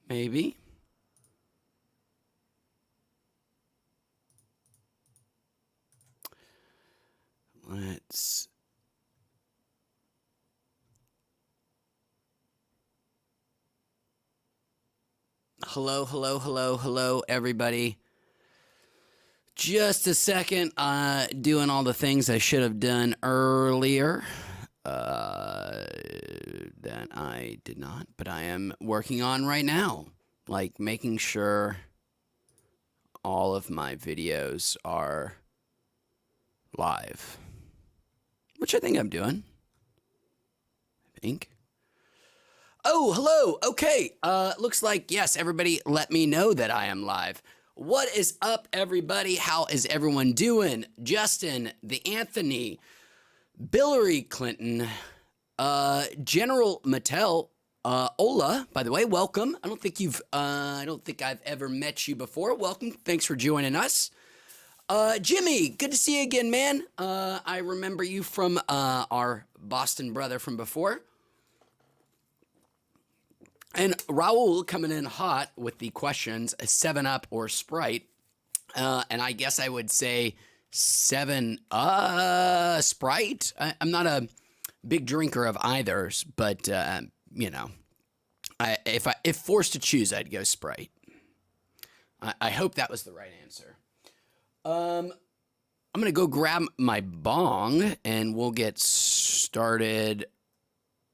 Maybe. Let's... Hello, everybody. Just a second, doing all the things I should have done earlier that I did not, but I am working on right now, like making sure all of my videos are live, which I think I'm doing. I think. Oh, hello. Okay. Looks like, yes, everybody let me know that I am live. What is up, everybody? How is everyone doing? Justin, the Anthony, Billary Clinton, General Mattel, Ola, by the way, welcome. I don't think I've ever met you before. Welcome. Thanks for joining us. Jimmy, good to see you again, man. I remember you from, our Boston brother from before. And Raul coming in hot with the questions, 7-Up or Sprite. And I guess I would say 7 Sprite. I'm not a big drinker of either, but you know, if forced to choose, I'd go Sprite. I hope that was the right answer. I'm gonna go grab my bong and we'll get started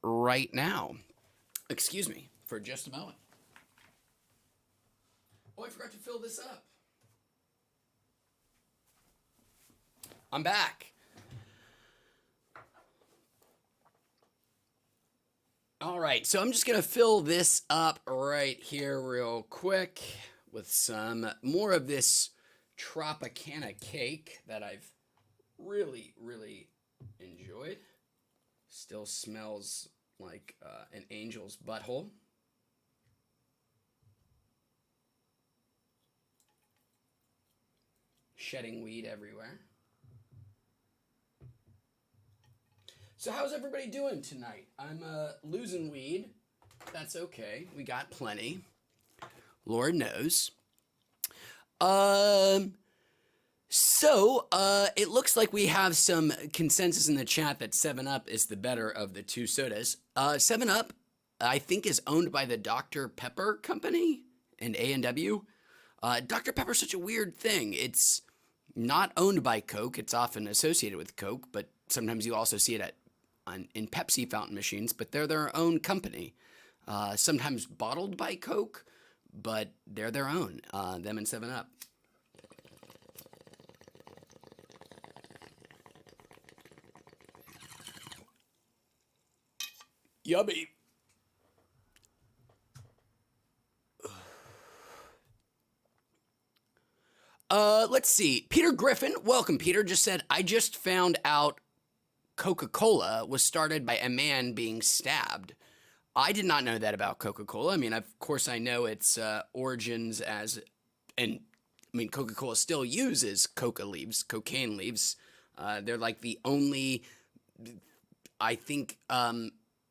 right now. Excuse me for just a moment. Oh, I forgot to fill this up. I'm back. All right, so I'm just gonna fill this up right here real quick with some more of this Tropicana cake that I've really enjoyed. Still smells like an angel's butthole. Shedding weed everywhere. So how's everybody doing tonight? I'm losing weed. That's okay. We got plenty. Lord knows. So it looks like we have some consensus in the chat that 7-Up is the better of the two sodas. 7-Up, I think, is owned by the Dr. Pepper company and A&W. Dr. Pepper's such a weird thing. It's not owned by Coke. It's often associated with Coke, but sometimes you also see it in Pepsi fountain machines, but they're their own company. Sometimes bottled by Coke, but they're their own, them and 7-Up. Yummy. Let's see. Peter Griffin, welcome, Peter, just said, I just found out Coca-Cola was started by a man being stabbed. I did not know that about Coca-Cola. I mean, of course, I know its origins as, and I mean, Coca-Cola still uses cocaine leaves. They're like the only, I think,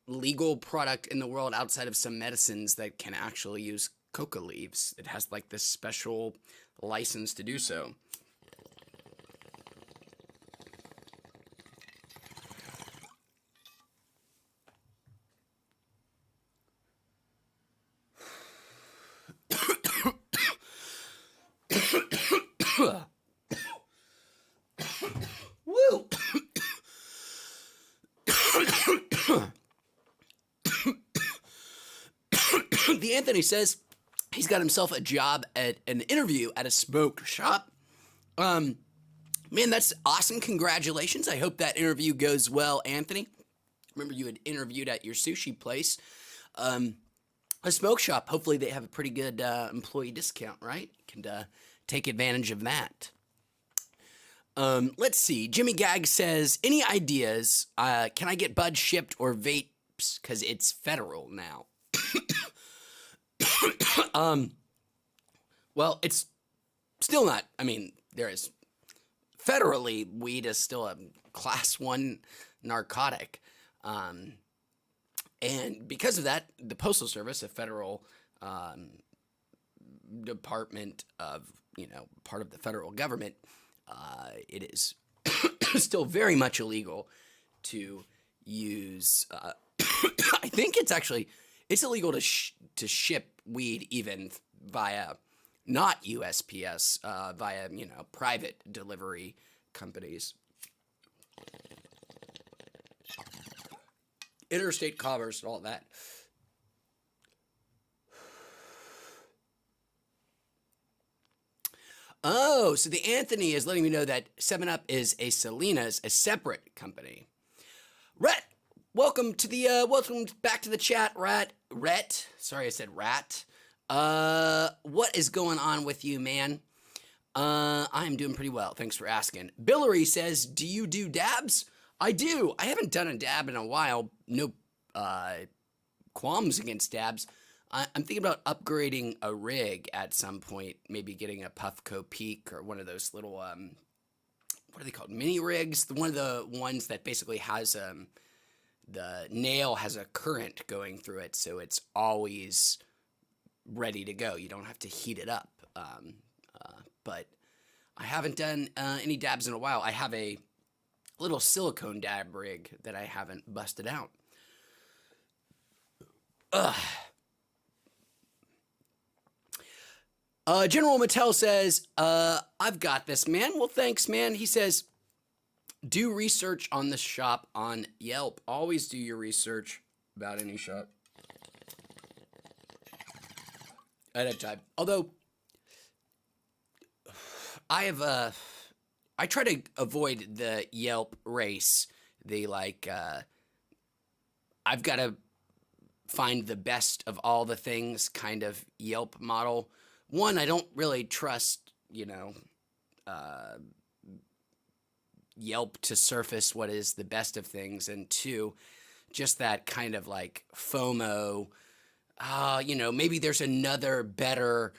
legal product in the world outside of some medicines that can actually use coca leaves. It has like this special license to do so. Woo! The Anthony says he's got himself a job at an interview at a smoke shop. Man, that's awesome. Congratulations. I hope that interview goes well, Anthony. Remember you had interviewed at your sushi place. A smoke shop. Hopefully they have a pretty good employee discount, right? You can take advantage of that. Let's see. Jimmy Gag says, any ideas? Can I get bud shipped or vapes? Because it's federal now. Well, it's still not, I mean, there is, federally, weed is still a class 1 narcotic. And because of that, the Postal Service, a federal department of, part of the federal government, it is still very much illegal to use. I think it's illegal to ship weed even via not USPS, via private delivery companies. Interstate commerce and all that. Oh, so the Anthony is letting me know that 7-Up is a Selena's, a separate company. Rhett, welcome back to the chat, Rhett. Sorry, I said rat. What is going on with you, man? I'm doing pretty well. Thanks for asking. Billary says, do you do dabs? I do. I haven't done a dab in a while. No qualms against dabs. I'm thinking about upgrading a rig at some point, maybe getting a Puffco Peak or one of those little, what are they called, mini rigs? One of the ones that basically has, the nail has a current going through it, so it's always ready to go. You don't have to heat it up. But I haven't done any dabs in a while. I have a little silicone dab rig that I haven't busted out. General Mattel says, I've got this, man. Well, thanks, man. He says, do research on the shop on Yelp. Always do your research about any shop at a time. Although, I try to avoid the Yelp race. I've got to find the best of all the things kind of Yelp model. One, I don't really trust, Yelp to surface what is the best of things. And two, just that kind of like FOMO, maybe there's another better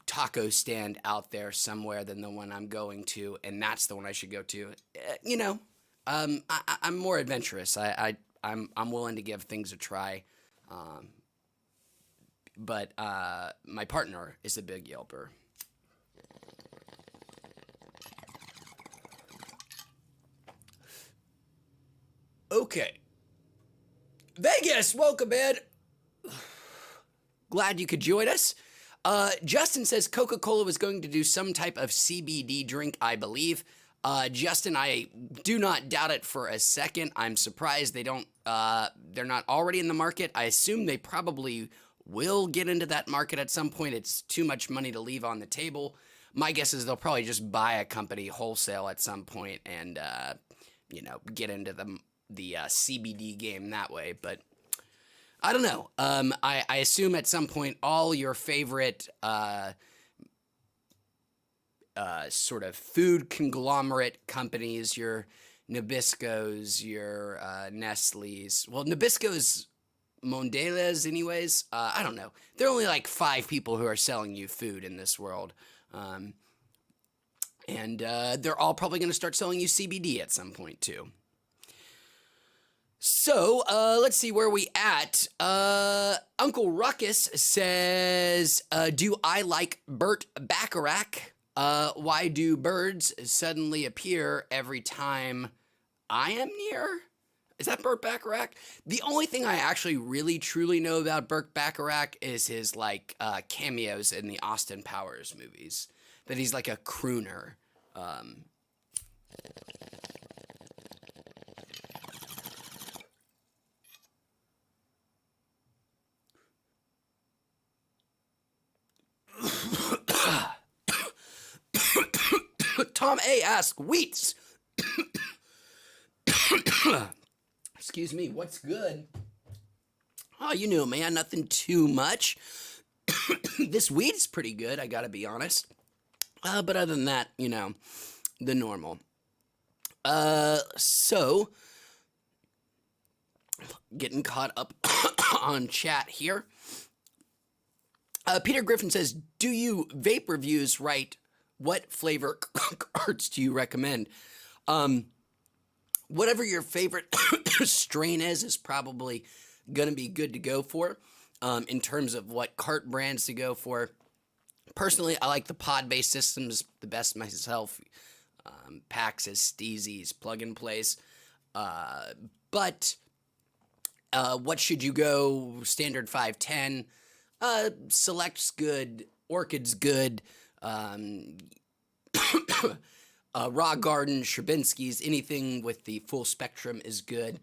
taco stand out there somewhere than the one I'm going to, and that's the one I should go to. I'm more adventurous. I'm willing to give things a try. But my partner is a big Yelper. Okay. Vegas, welcome, man. Glad you could join us. Justin says Coca-Cola was going to do some type of CBD drink, I believe. Justin, I do not doubt it for a second. I'm surprised they're not already in the market. I assume they probably will get into that market at some point. It's too much money to leave on the table. My guess is they'll probably just buy a company wholesale at some point and, get into the CBD game that way. But I don't know. I assume at some point all your favorite sort of food conglomerate companies, your Nabiscos, your Nestle's. Well, Nabisco's Mondelez anyways. I don't know. There are only like 5 people who are selling you food in this world. And they're all probably going to start selling you CBD at some point too. So, let's see where we at. Uncle Ruckus says, do I like Burt Bacharach? Why do birds suddenly appear every time I am near? Is that Burt Bacharach? The only thing I actually really truly know about Burt Bacharach is his cameos in the Austin Powers movies. That he's like a crooner. Tom A asks, Wheats. Excuse me, what's good? Oh, man, nothing too much. This weed's pretty good, I gotta be honest. But other than that, the normal. So, getting caught up on chat here. Peter Griffin says, do you vape reviews write? What flavor carts do you recommend? Whatever your favorite strain is probably going to be good to go for. in terms of what cart brands to go for. Personally, I like the pod-based systems the best myself. Paxes, Steezies, plug and plays. But what should you go? Standard 510. Select's good. Orchid's good. Raw Garden, Sherbinsky's, anything with the full spectrum is good.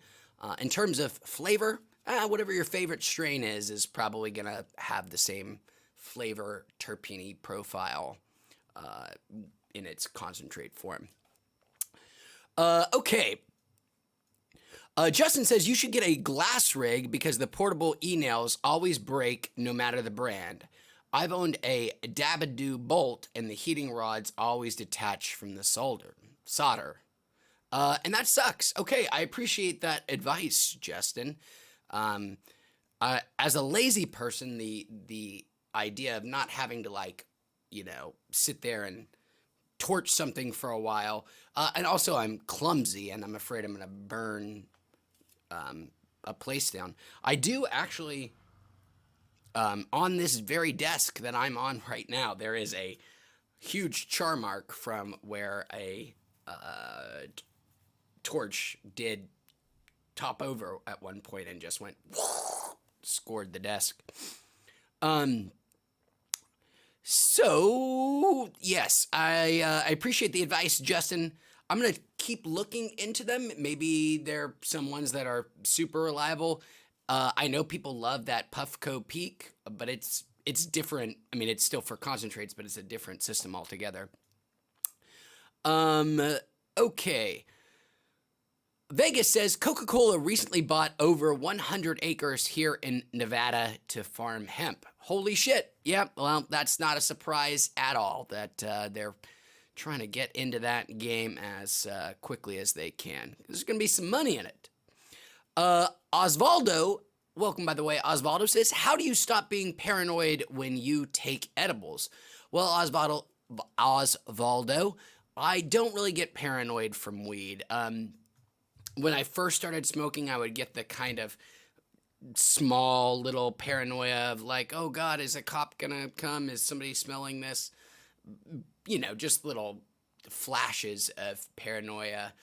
In terms of flavor, whatever your favorite strain is probably going to have the same flavor terpene profile in its concentrate form. Okay. Justin says you should get a glass rig because the portable e-nails always break no matter the brand. I've owned a Dabadoo bolt and the heating rods always detach from the solder. And that sucks. Okay, I appreciate that advice, Justin. As a lazy person, the idea of not having to sit there and torch something for a while, and also I'm clumsy and I'm afraid I'm gonna burn a place down. I do actually, on this very desk that I'm on right now, there is a huge char mark from where a torch did top over at one point and just went scored the desk. So yes, I appreciate the advice, Justin. I'm gonna keep looking into them. Maybe there are some ones that are super reliable. I know people love that Puffco Peak, but it's different. I mean, it's still for concentrates, but it's a different system altogether. Okay. Vegas says Coca-Cola recently bought over 100 acres here in Nevada to farm hemp. Holy shit. Yeah, well, that's not a surprise at all that they're trying to get into that game as quickly as they can. There's going to be some money in it. Osvaldo, welcome by the way, Osvaldo says, how do you stop being paranoid when you take edibles? Well, Osvaldo, I don't really get paranoid from weed. When I first started smoking, I would get the kind of small little paranoia of like, oh God, is a cop gonna come? Is somebody smelling this? You know, just little flashes of paranoia.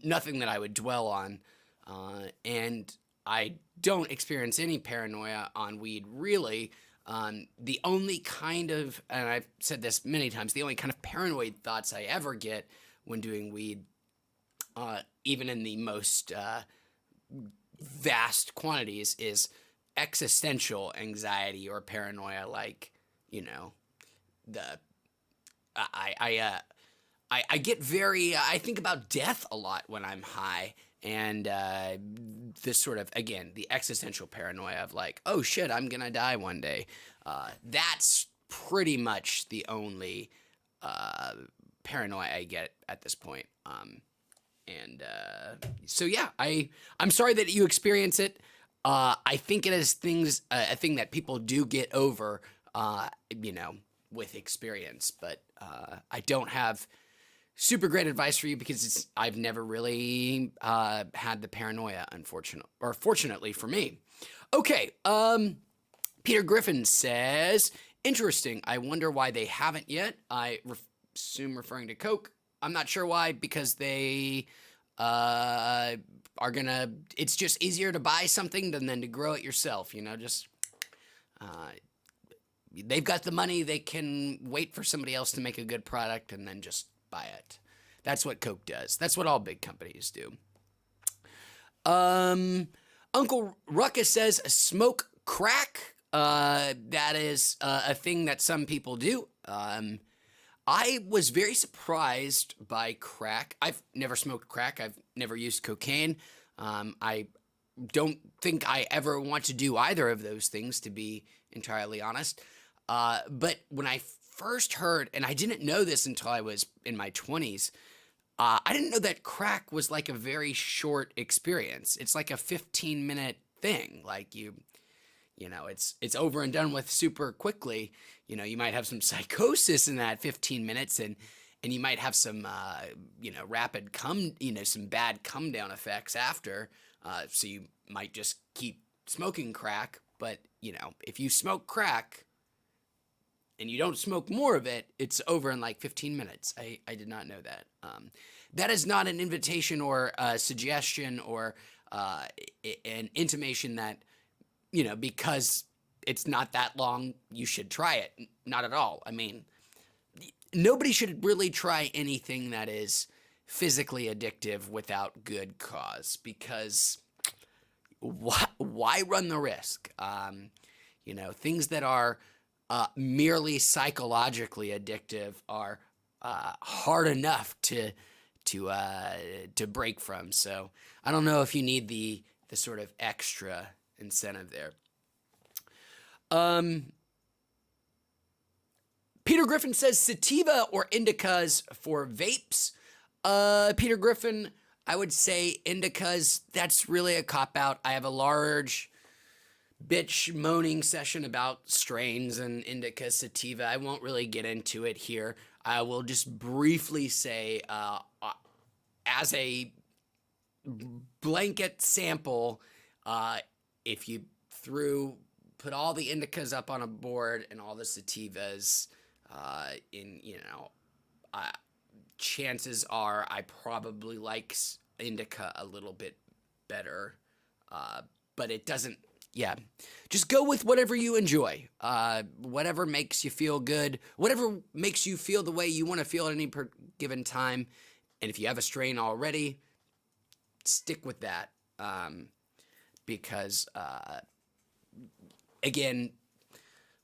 Nothing that I would dwell on. And I don't experience any paranoia on weed, really. The only kind of, and I've said this many times, the only kind of paranoid thoughts I ever get when doing weed, even in the most vast quantities, is existential anxiety or paranoia. Like, you know, I get very, I think about death a lot when I'm high, and this sort of, again, the existential paranoia of like, oh shit, I'm gonna die one day. That's pretty much the only paranoia I get at this point. So yeah, I'm sorry that you experience it. I think it is a thing that people do get over, you know, with experience, but I don't have super great advice for you because I've never really had the paranoia, fortunately for me. Okay, Peter Griffin says, interesting. I wonder why they haven't yet. I assume referring to Coke. I'm not sure why, because they are gonna, it's just easier to buy something than to grow it yourself, you know, just they've got the money, they can wait for somebody else to make a good product and then just buy it. That's what Coke does. That's what all big companies do. Uncle Ruckus says smoke crack. That is a thing that some people do. I was very surprised by crack. I've never smoked crack. I've never used cocaine. I don't think I ever want to do either of those things, to be entirely honest. But when I first heard, and I didn't know this until I was in my 20s, I didn't know that crack was like a very short experience. It's like a 15-minute thing. Like you know, it's over and done with super quickly. You know, you might have some psychosis in that 15 minutes and you might have some, you know, some bad come down effects after. So you might just keep smoking crack But, if you smoke crack and you don't smoke more of it, it's over in like 15 minutes. I did not know that. That is not an invitation or a suggestion or an intimation that, because it's not that long, you should try it. Not at all. I mean, nobody should really try anything that is physically addictive without good cause, because why run the risk? Things that are merely psychologically addictive are hard enough to break from. So I don't know if you need the sort of extra incentive there. Peter Griffin says sativa or indicas for vapes. Peter Griffin, I would say indicas. That's really a cop-out. I have a large bitch moaning session about strains and indica sativa. I won't really get into it here. I will just briefly say, as a blanket sample, if you put all the indicas up on a board and all the sativas chances are I probably like indica a little bit better, but it doesn't. Yeah, just go with whatever you enjoy, whatever makes you feel good, whatever makes you feel the way you want to feel at any given time. And if you have a strain already, stick with that, because again,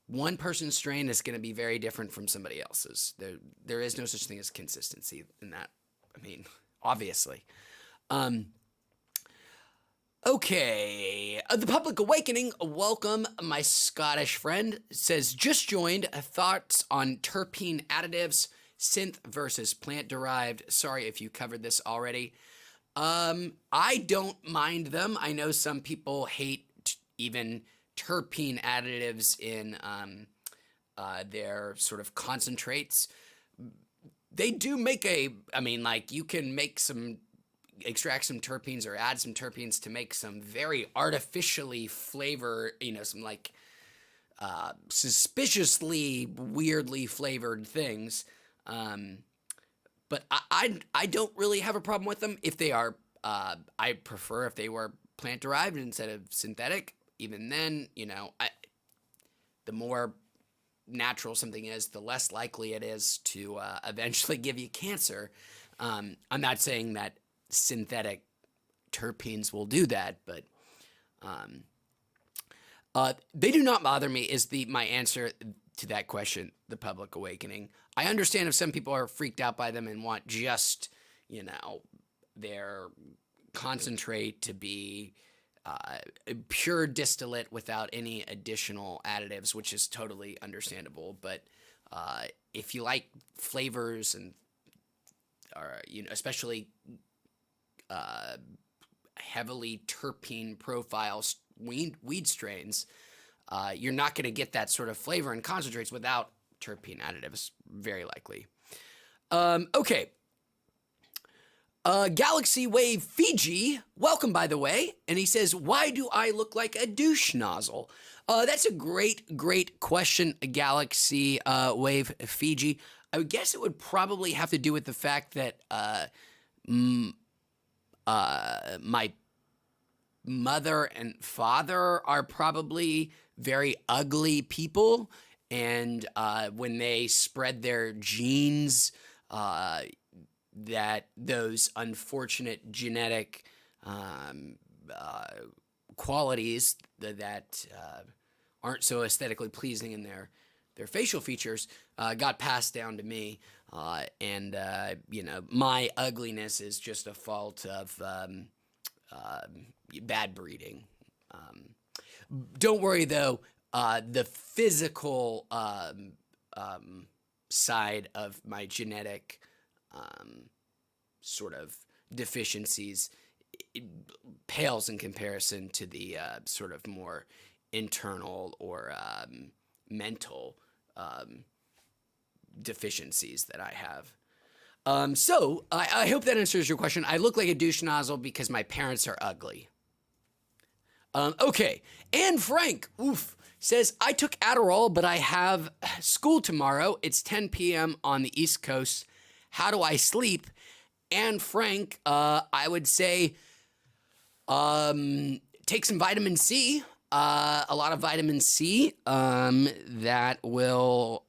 one person's strain is going to be very different from somebody else's. There is no such thing as consistency in that. I mean, obviously. Okay. The Public Awakening, welcome, my Scottish friend, says, just joined. Thoughts on terpene additives, synth versus plant-derived. Sorry if you covered this already. I don't mind them. I know some people hate even terpene additives in their sort of concentrates. They do make you can extract some terpenes or add some terpenes to make some very artificially some suspiciously weirdly flavored things. But I don't really have a problem with them if they are, I prefer if they were plant derived instead of synthetic. Even then, the more natural something is, the less likely it is to eventually give you cancer. I'm not saying that synthetic terpenes will do that, but they do not bother me is my answer to that question, the Public Awakening. I understand if some people are freaked out by them and want just, their concentrate to be pure distillate without any additional additives, which is totally understandable. But if you like flavors and, especially heavily terpene profiles weed strains, you're not going to get that sort of flavor in concentrates without terpene additives, very likely. Okay. Galaxy Wave Fiji, welcome by the way, and he says, why do I look like a douche nozzle? That's a great question, Galaxy Wave Fiji. I would guess it would probably have to do with the fact that my mother and father are probably very ugly people, and when they spread their genes, that those unfortunate genetic qualities that aren't so aesthetically pleasing in their facial features got passed down to me, and my ugliness is just a fault of bad breeding. Don't worry though, the physical side of my genetic sort of deficiencies, it pales in comparison to the sort of more internal or mental deficiencies that I have. So I hope that answers your question. I look like a douche nozzle because my parents are ugly. Okay. And Frank, says, I took Adderall, but I have school tomorrow. It's 10 p.m. on the East Coast. How do I sleep? And Frank, I would say, take some vitamin C. A lot of vitamin C that will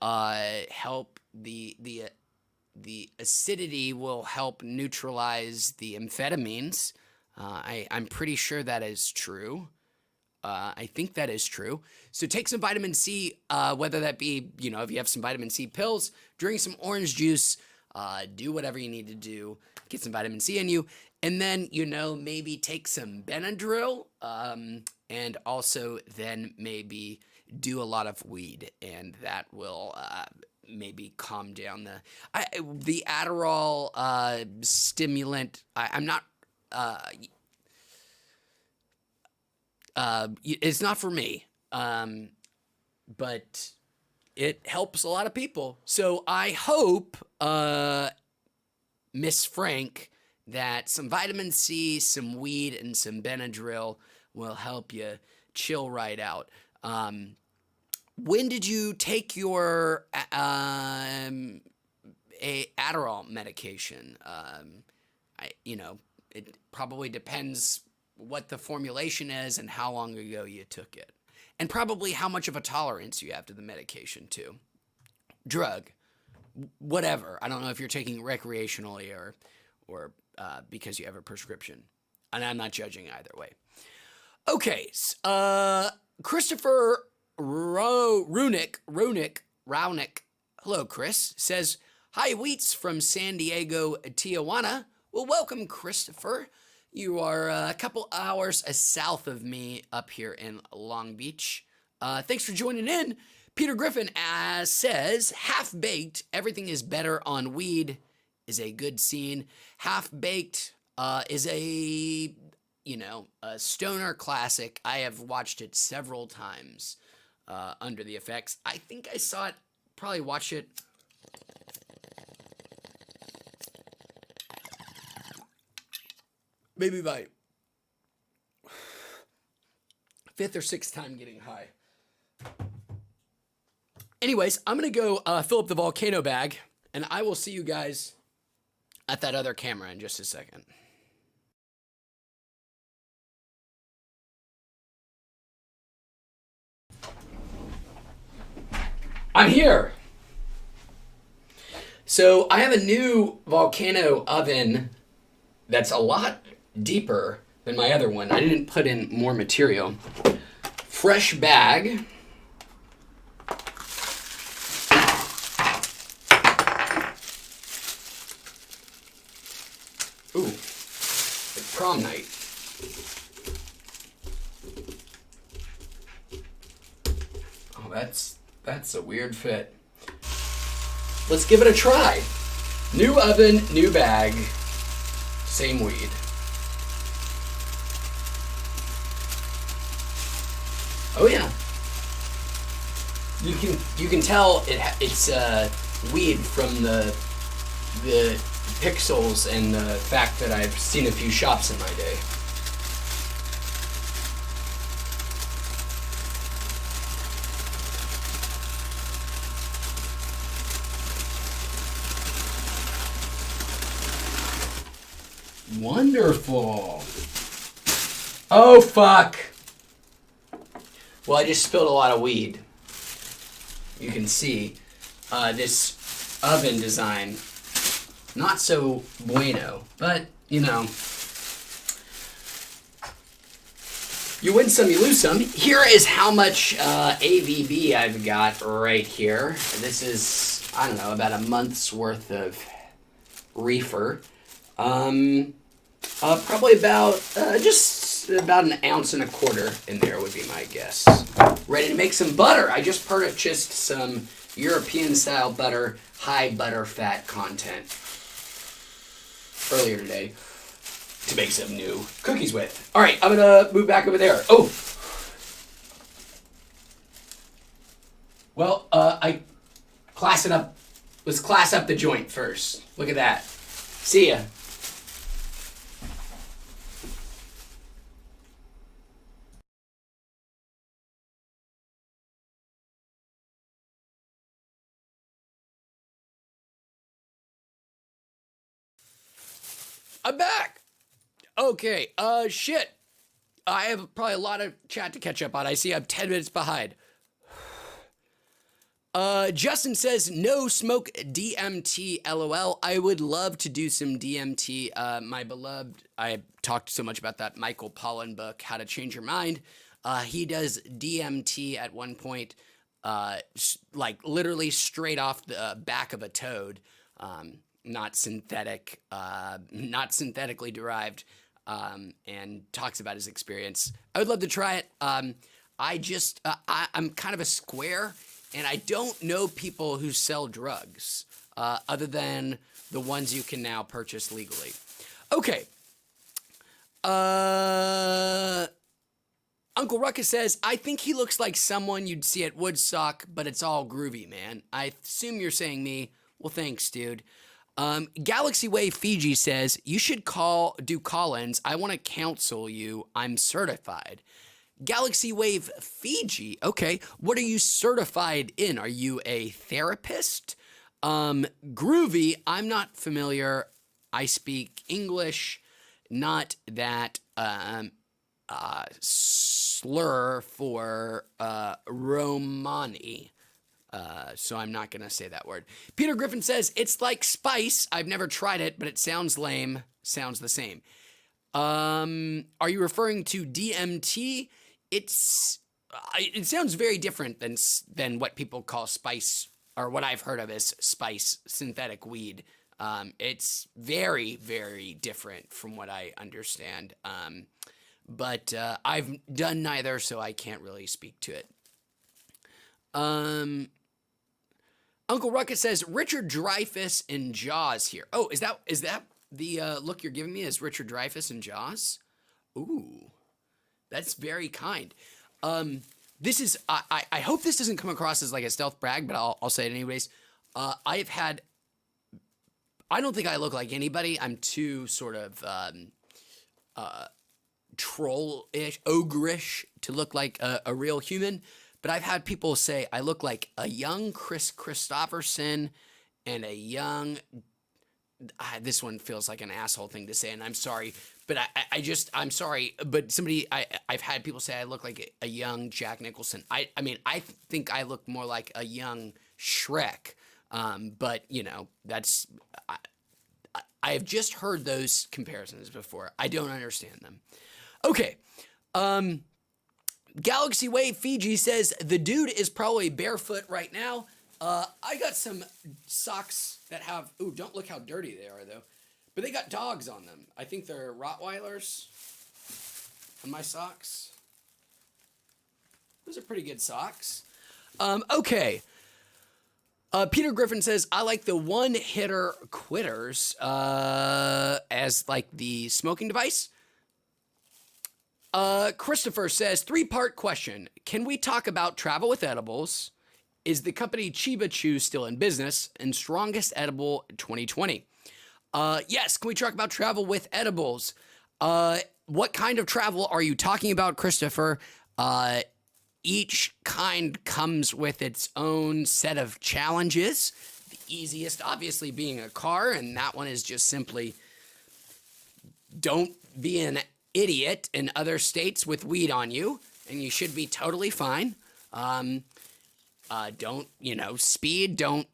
help the acidity will help neutralize the amphetamines. I'm pretty sure that is true. I think that is true. So take some vitamin C, whether that be, if you have some vitamin C pills, drink some orange juice, do whatever you need to do, get some vitamin C in you. And then, maybe take some Benadryl, and also then maybe do a lot of weed, and that will maybe calm down the Adderall stimulant. I'm not. It's not for me, but it helps a lot of people. So I hope, Miss Frank, that some vitamin C, some weed, and some Benadryl will help you chill right out. When did you take your Adderall medication? It probably depends what the formulation is and how long ago you took it, and probably how much of a tolerance you have to the medication too. Drug, whatever. I don't know if you're taking recreationally or because you have a prescription, and I'm not judging either way. Okay, Christopher Runick, hello, Chris, says, hi, Wheats from San Diego, Tijuana. Well, welcome, Christopher. You are a couple hours south of me up here in Long Beach. Thanks for joining in. Peter Griffin says, half-baked, everything is better on weed, is a good scene. Half-baked is a stoner classic. I have watched it several times under the effects. I think I saw it, probably watched it maybe my fifth or sixth time getting high. Anyways, I'm going to go fill up the volcano bag, and I will see you guys at that other camera in just a second. I'm here. So I have a new volcano oven that's a lot deeper than my other one. I didn't put in more material. Fresh bag. Ooh, like prom night. Oh, that's a weird fit. Let's give it a try. New oven, new bag, same weed. Oh yeah. You can tell it's weed from the pixels and the fact that I've seen a few shops in my day. Wonderful. Oh, fuck. Well, I just spilled a lot of weed. You can see this oven design, not so bueno, but, you win some, you lose some. Here is how much AVB I've got right here. This is, I don't know, about a month's worth of reefer. Probably about just about an ounce and a quarter in there would be my guess. Ready to make some butter. I just purchased some European style butter, high butter fat content earlier today to make some new cookies with. All right, I'm gonna move back over there. Oh, well, I class it up. Let's class up the joint first. Look at that. See ya. I'm back. Okay, shit. I have probably a lot of chat to catch up on. I see I'm 10 minutes behind. Justin says, no smoke DMT, LOL. I would love to do some DMT. My beloved, I talked so much about that Michael Pollan book, How to Change Your Mind. He does DMT at one point, like literally straight off the back of a toad, not synthetic, not synthetically derived, and talks about his experience. I would love to try it. I'm kind of a square, and I don't know people who sell drugs, other than the ones you can now purchase legally. Okay. Uncle Ruckus says, I think he looks like someone you'd see at Woodstock, but it's all groovy, man. I assume you're saying me. Well, thanks, dude. Galaxy Wave Fiji says, you should do call-ins. I want to counsel you. I'm certified. Galaxy Wave Fiji. Okay. What are you certified in? Are you a therapist? Groovy. I'm not familiar. I speak English, not that, slur for, Romani. So I'm not going to say that word. Peter Griffin says, it's like spice. I've never tried it, but it sounds lame. Sounds the same. Are you referring to DMT? It sounds very different than what people call spice, or what I've heard of as spice, synthetic weed. It's very, very different from what I understand. But I've done neither, so I can't really speak to it. Uncle Ruckus says, Richard Dreyfuss in Jaws here. Oh, is that the look you're giving me? Is Richard Dreyfuss in Jaws? Ooh, that's very kind. This is, I hope this doesn't come across as like a stealth brag, but I'll say it anyways. I don't think I look like anybody. I'm too sort of troll-ish, ogreish to look like a real human. But I've had people say I look like a young Chris Christopherson and a young, this one feels like an asshole thing to say, and I'm sorry, but I'm sorry, but I've had people say I look like a young Jack Nicholson. I mean, I think I look more like a young Shrek, but you know, I have just heard those comparisons before. I don't understand them. Okay, Galaxy Wave Fiji says, the dude is probably barefoot right now. I got some socks that have, ooh, don't look how dirty they are though. But they got dogs on them. I think they're Rottweilers on my socks. Those are pretty good socks. Okay. Peter Griffin says, I like the one-hitter quitters as like the smoking device. Christopher says, 3-part question. Can we talk about travel with edibles? Is the company Chiba Chew still in business? And strongest edible 2020? Yes, can we talk about travel with edibles? What kind of travel are you talking about, Christopher? Each kind comes with its own set of challenges. The easiest, obviously, being a car, and that one is just simply don't be an idiot in other states with weed on you, and you should be totally fine. Don't, speed, don't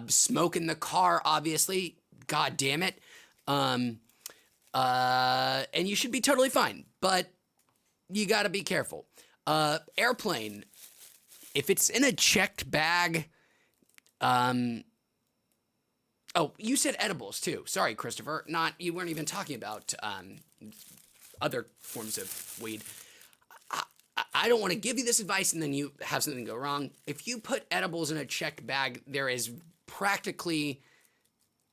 smoke in the car, obviously. God damn it. And you should be totally fine, but you gotta be careful. Airplane, if it's in a checked bag, oh, you said edibles too. Sorry, Christopher. You weren't even talking about, other forms of weed. I don't want to give you this advice and then you have something go wrong. If you put edibles in a checked bag, there is practically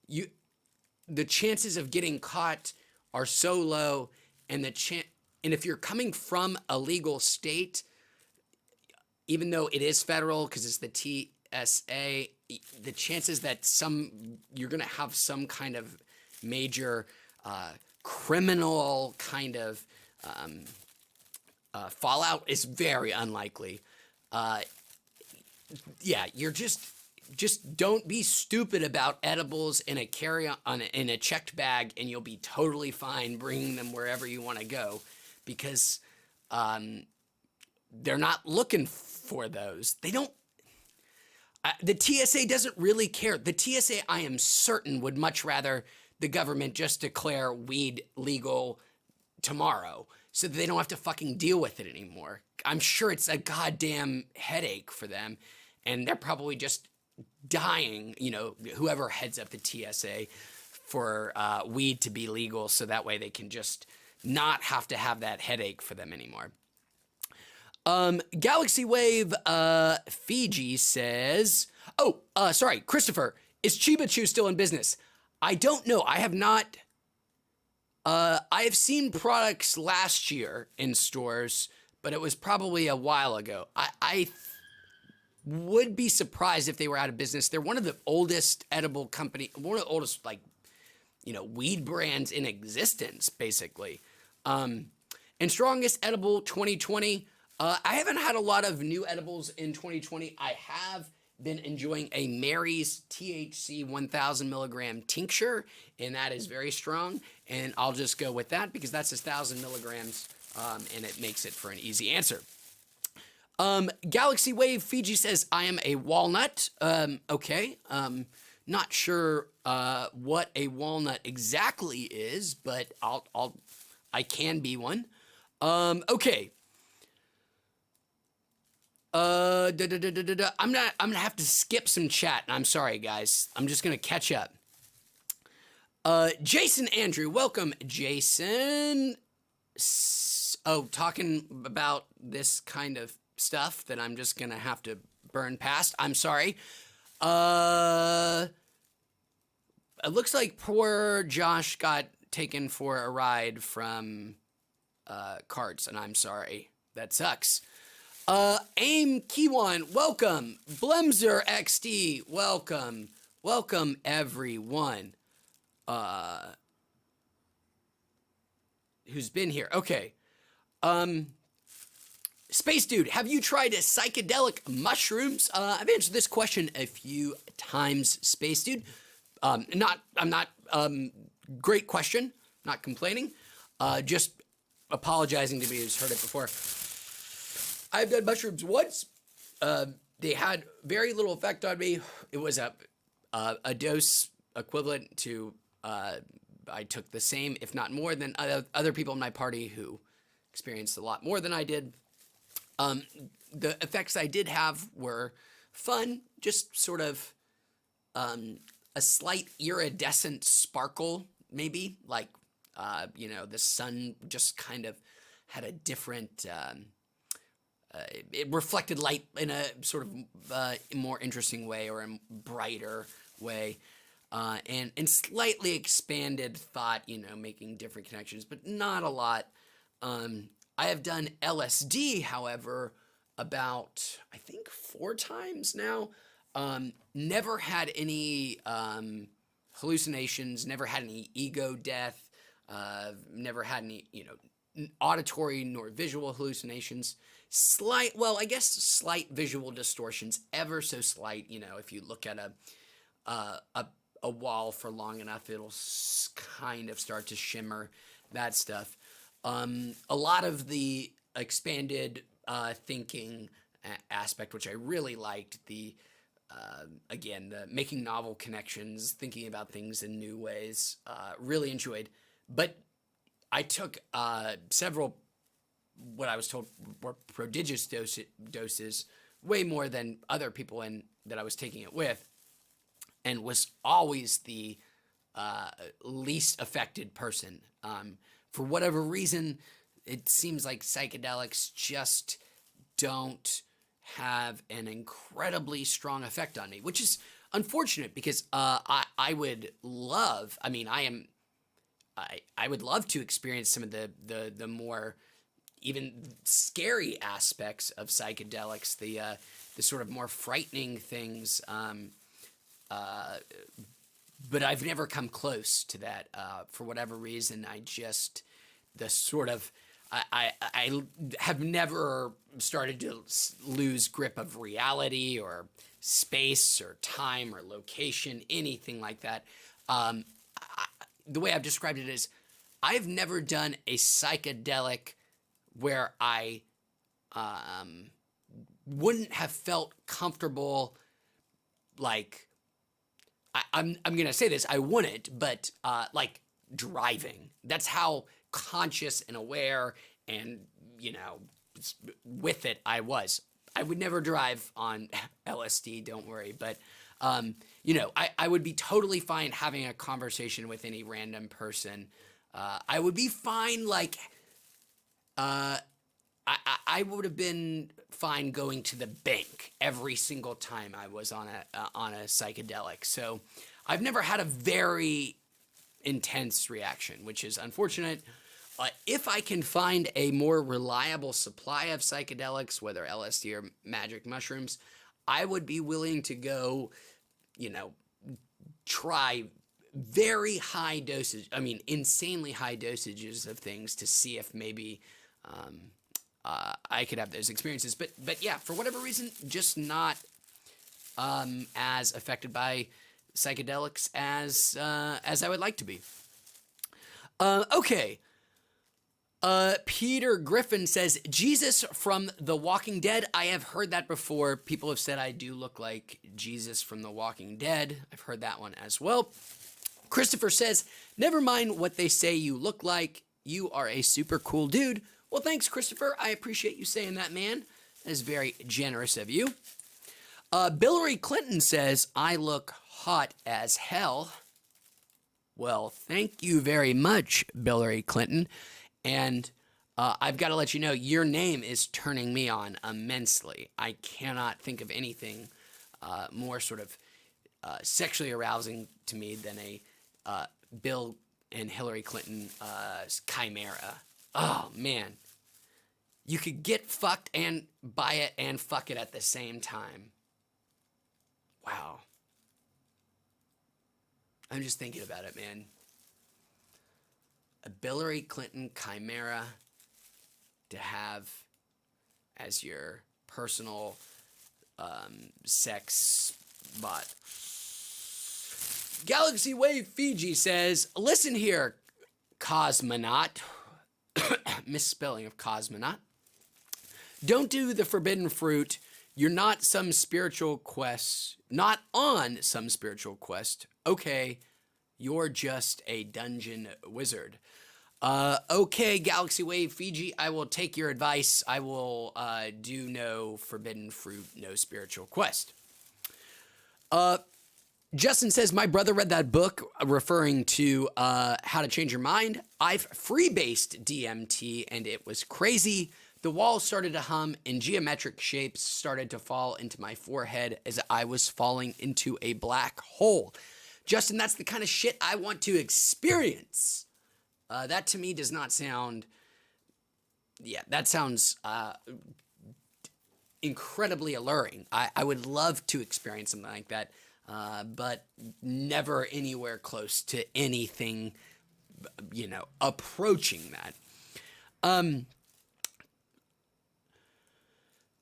the chances of getting caught are so low, and if you're coming from a legal state, even though it is federal because it's the TSA, the chances that you're going to have some kind of major criminal kind of fallout is very unlikely. Yeah, just don't be stupid about edibles in a carry-on in a checked bag, and you'll be totally fine bringing them wherever you want to go, because they're not looking for those. They don't. The TSA doesn't really care. The TSA, I am certain, would much rather the government just declare weed legal tomorrow so that they don't have to fucking deal with it anymore. I'm sure it's a goddamn headache for them, and they're probably just dying, whoever heads up the TSA, for weed to be legal so that way they can just not have to have that headache for them anymore. Galaxy Wave Fiji says, sorry, Christopher, is Chiba Chew still in business? I don't know. I have not. I have seen products last year in stores, but it was probably a while ago. I would be surprised if they were out of business. They're one of the oldest edible company, one of the oldest weed brands in existence, basically. And strongest edible 2020. I haven't had a lot of new edibles in 2020. I have been enjoying a Mary's THC 1000 milligram tincture, and that is very strong. And I'll just go with that because that's 1,000 milligrams, and it makes it for an easy answer. Galaxy Wave Fiji says, I am a walnut. Okay. Not sure what a walnut exactly is, but I can be one. Okay. I'm gonna have to skip some chat, and I'm sorry, guys. I'm just gonna catch up. Jason Andrew, welcome, Jason. Talking about this kind of stuff that I'm just gonna have to burn past. I'm sorry. It looks like poor Josh got taken for a ride from carts, and I'm sorry. That sucks. Aim Kiwan, welcome. Blemzer XD, welcome. Welcome, everyone. Who's been here? Okay. Space Dude, have you tried psychedelic mushrooms? I've answered this question a few times, Space Dude. I'm not, great question. Not complaining. Just apologizing to me who's heard it before. I've done mushrooms once. They had very little effect on me. It was a dose equivalent to, I took the same, if not more, than other people in my party who experienced a lot more than I did. The effects I did have were fun, just sort of a slight iridescent sparkle, maybe, like, the sun just kind of had a different... it reflected light in a sort of more interesting way, or a brighter way, and slightly expanded thought, making different connections, but not a lot. I have done LSD, however, about, I think, 4 times now. Never had any hallucinations, never had any ego death, never had any, auditory nor visual hallucinations. Slight visual distortions, ever so slight. If you look at a wall for long enough, it'll kind of start to shimmer, that stuff. A lot of the expanded thinking aspect, which I really liked, the making novel connections, thinking about things in new ways, really enjoyed. But I took several, what I was told were prodigious doses, way more than other people that I was taking it with, and was always the least affected person. For whatever reason, it seems like psychedelics just don't have an incredibly strong effect on me, which is unfortunate because I would love, I would love to experience some of the more even scary aspects of psychedelics, the sort of more frightening things, but I've never come close to that. For whatever reason, the sort of I have never started to lose grip of reality or space or time or location, anything like that. Um, the way I've described it is I've never done a psychedelic where I wouldn't have felt comfortable. Like I'm gonna say this, I wouldn't, but like driving. That's how conscious and aware and you know with it I was. I would never drive on LSD, don't worry, but I would be totally fine having a conversation with any random person. I would be fine, like, I would have been fine going to the bank every single time I was on a psychedelic. So I've never had a very intense reaction, which is unfortunate. If I can find a more reliable supply of psychedelics, whether LSD or magic mushrooms, I would be willing to go, you know, try very high dosage. I mean, insanely high dosages of things to see if maybe I could have those experiences. But yeah, for whatever reason, just not as affected by psychedelics as I would like to be. Okay. Peter Griffin says, Jesus from The Walking Dead. I have heard that before. People have said I do look like Jesus from The Walking Dead. I've heard that one as well. Christopher says, never mind what they say you look like. You are a super cool dude. Well, thanks, Christopher. I appreciate you saying that, man. That is very generous of you. Hillary Clinton says, I look hot as hell. Well, thank you very much, Hillary Clinton. And I've got to let you know, your name is turning me on immensely. I cannot think of anything more sort of sexually arousing to me than a Bill and Hillary Clinton chimera. Oh, man. You could get fucked and buy it and fuck it at the same time. Wow. I'm just thinking about it, man. A Hillary Clinton chimera to have as your personal sex bot. Galaxy Wave Fiji says, listen here, cosmonaut. Misspelling of cosmonaut. Don't do the forbidden fruit. You're not some spiritual quest. Not on some spiritual quest. Okay, you're just a dungeon wizard. Okay, Galaxy Wave Fiji, I will take your advice. I will do no forbidden fruit, no spiritual quest. Justin says, my brother read that book referring to how to change your mind. I've freebased DMT and it was crazy. The walls started to hum and geometric shapes started to fall into my forehead as I was falling into a black hole. Justin, that's the kind of shit I want to experience. That to me does not sound, that sounds incredibly alluring. I would love to experience something like that, but never anywhere close to anything, approaching that.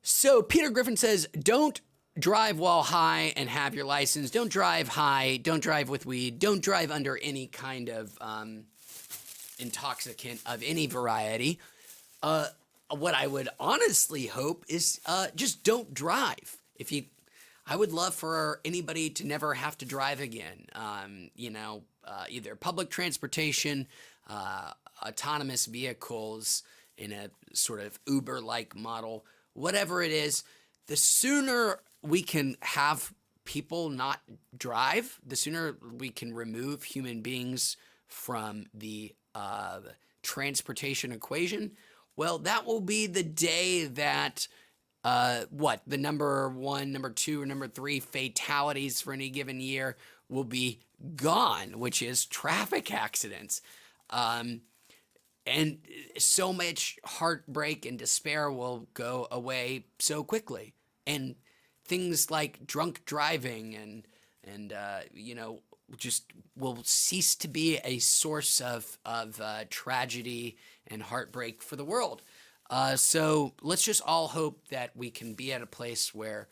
So Peter Griffin says, don't drive while high and have your license. Don't drive high. Don't drive with weed. Don't drive under any kind of intoxicant of any variety. What I would honestly hope is just don't drive. I would love for anybody to never have to drive again. Either public transportation, autonomous vehicles in a sort of Uber-like model, whatever it is, the sooner we can have people not drive, the sooner we can remove human beings from the transportation equation, well, that will be the day that the number 1, number 2, or number 3 fatalities for any given year will be gone, which is traffic accidents. And so much heartbreak and despair will go away so quickly. And things like drunk driving and and just will cease to be a source of tragedy and heartbreak for the world. So let's just all hope that we can be at a place where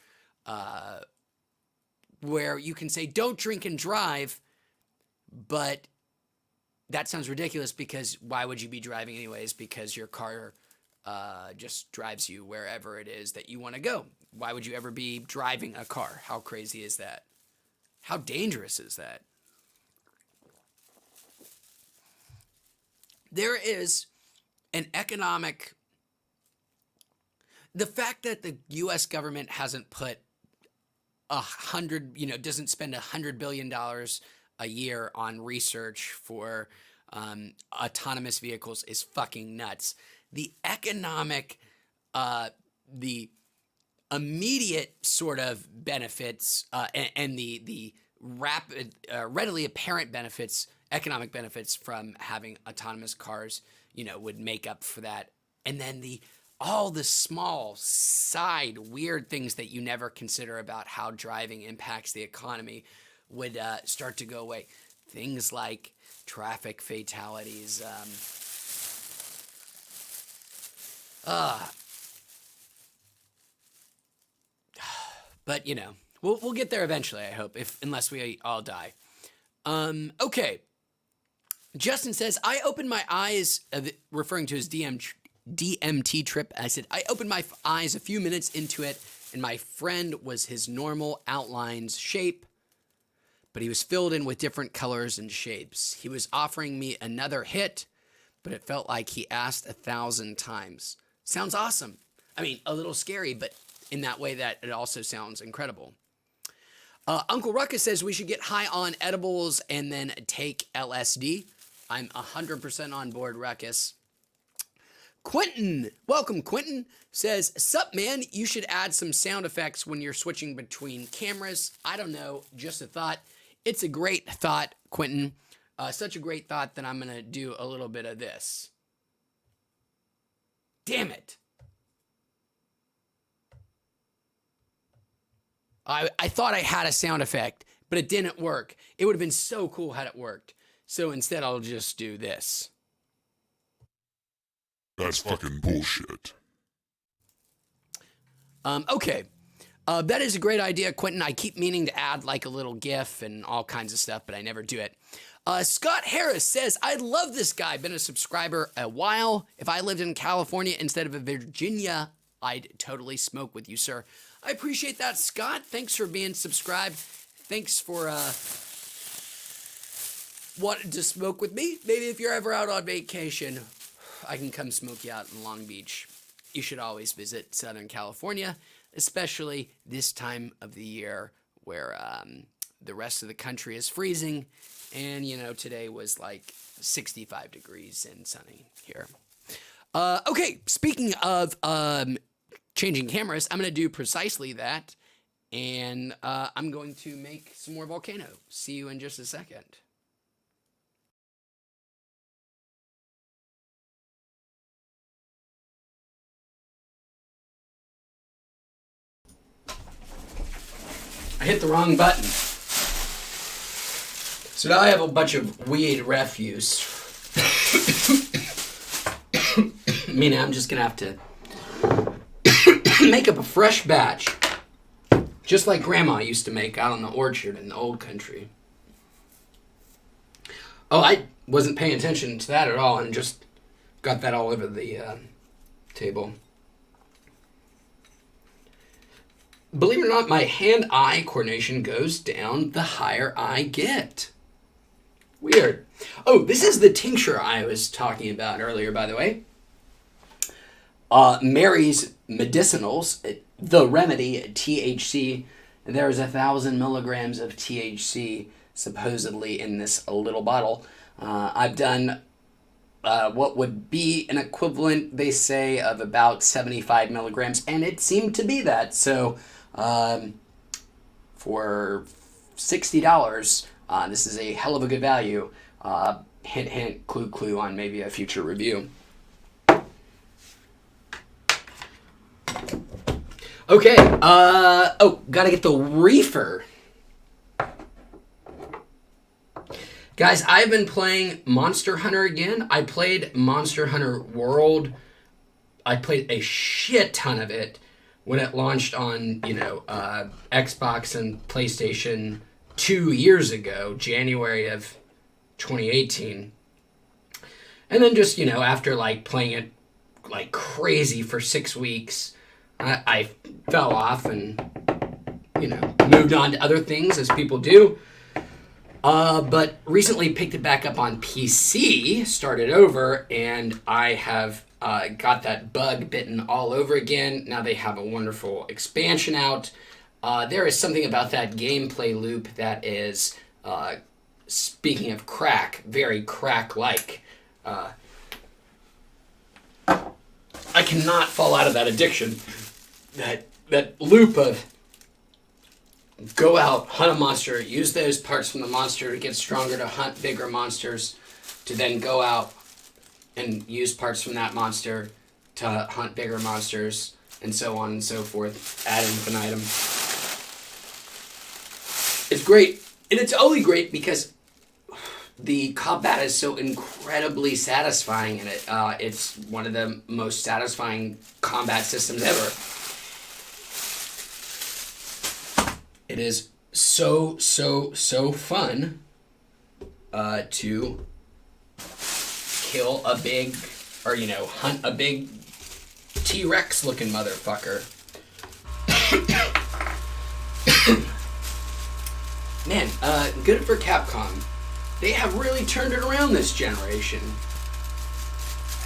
you can say don't drink and drive, but that sounds ridiculous because why would you be driving anyways? Because your car just drives you wherever it is that you want to go. Why would you ever be driving a car? How crazy is that? How dangerous is that? There is an economic... The fact that the U.S. government hasn't put doesn't spend $100 billion a year on research for autonomous vehicles is fucking nuts. The the immediate sort of benefits and the rapid, readily apparent benefits, economic benefits from having autonomous cars, would make up for that. And then all the small side weird things that you never consider about how driving impacts the economy would start to go away. Things like traffic fatalities. But we'll get there eventually, I hope, unless we all die. Okay. Justin says, I opened my eyes, referring to his DMT trip. I said, I opened my eyes a few minutes into it, and my friend was his normal outlines shape, but he was filled in with different colors and shapes. He was offering me another hit, but it felt like he asked 1,000 times. Sounds awesome. I mean, a little scary, but in that way that it also sounds incredible. Uncle Ruckus says we should get high on edibles and then take LSD. I'm 100% on board, Ruckus. Quentin, welcome Quentin, says, sup man, you should add some sound effects when you're switching between cameras. I don't know, just a thought. It's a great thought, Quentin. Such a great thought that I'm going to do a little bit of this. Damn it. I thought I had a sound effect, but it didn't work. It would have been so cool had it worked. So instead, I'll just do this. That's fucking bullshit. Okay. That is a great idea, Quentin. I keep meaning to add like a little GIF and all kinds of stuff, but I never do it. Scott Harris says, I love this guy. Been a subscriber a while. If I lived in California instead of Virginia, I'd totally smoke with you, sir. I appreciate that, Scott. Thanks for being subscribed. Thanks for wanting to smoke with me. Maybe if you're ever out on vacation, I can come smoke you out in Long Beach. You should always visit Southern California, especially this time of the year where the rest of the country is freezing. And, today was like 65 degrees and sunny here. Okay, speaking of changing cameras, I'm going to do precisely that. And I'm going to make some more Volcano. See you in just a second. I hit the wrong button. So now I have a bunch of weed refuse. Meaning I'm just going to have to make up a fresh batch. Just like Grandma used to make out on the orchard in the old country. Oh, I wasn't paying attention to that at all and just got that all over the table. Believe it or not, my hand-eye coordination goes down the higher I get. Weird. Oh, this is the tincture I was talking about earlier, by the way. Mary's Medicinals, The Remedy, THC. There's 1,000 milligrams of THC supposedly in this little bottle. I've done what would be an equivalent, they say, of about 75 milligrams, and it seemed to be that. So for $60, this is a hell of a good value. Hint, hint, clue, clue on maybe a future review. Okay, gotta get the reefer. Guys, I've been playing Monster Hunter again. I played Monster Hunter World. I played a shit ton of it when it launched on, Xbox and PlayStation 2 years ago, January of 2018. And then just, after like playing it like crazy for 6 weeks, I fell off and, moved on to other things as people do. But recently picked it back up on PC, started over, and I have got that bug bitten all over again. Now they have a wonderful expansion out. There is something about that gameplay loop that is, speaking of crack, very crack-like. I cannot fall out of that addiction. That loop of go out, hunt a monster, use those parts from the monster to get stronger to hunt bigger monsters, to then go out and use parts from that monster to hunt bigger monsters, and so on and so forth, ad infinitum. It's great. And it's only great because the combat is so incredibly satisfying in it. It's one of the most satisfying combat systems ever. It is so fun to kill a big, or, hunt a big T-Rex looking motherfucker. Man, good for Capcom. They have really turned it around this generation.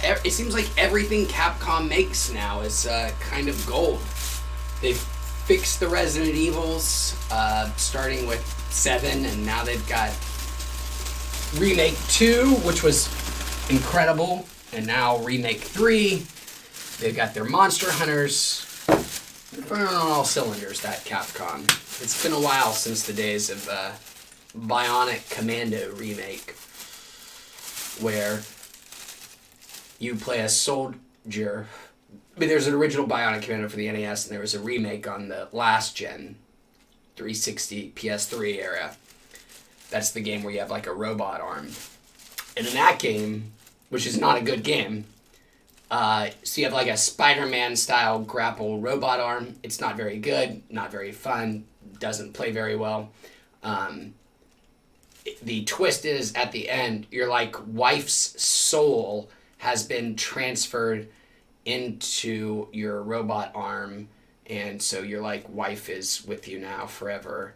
It seems like everything Capcom makes now is kind of gold. They've fixed the Resident Evils, starting with 7, and now they've got Remake 2, which was incredible, and now Remake 3. They've got their Monster Hunters. They're firing on all cylinders, that Capcom. It's been a while since the days of Bionic Commando remake, where you play a soldier. I mean, there's an original Bionic Commando for the NES, and there was a remake on the last gen, 360, PS3 era. That's the game where you have like a robot arm. And in that game, which is not a good game, so you have like a Spider-Man style grapple robot arm. It's not very good, not very fun, doesn't play very well. The twist is at the end, your like wife's soul has been transferred into your robot arm, and so your like wife is with you now forever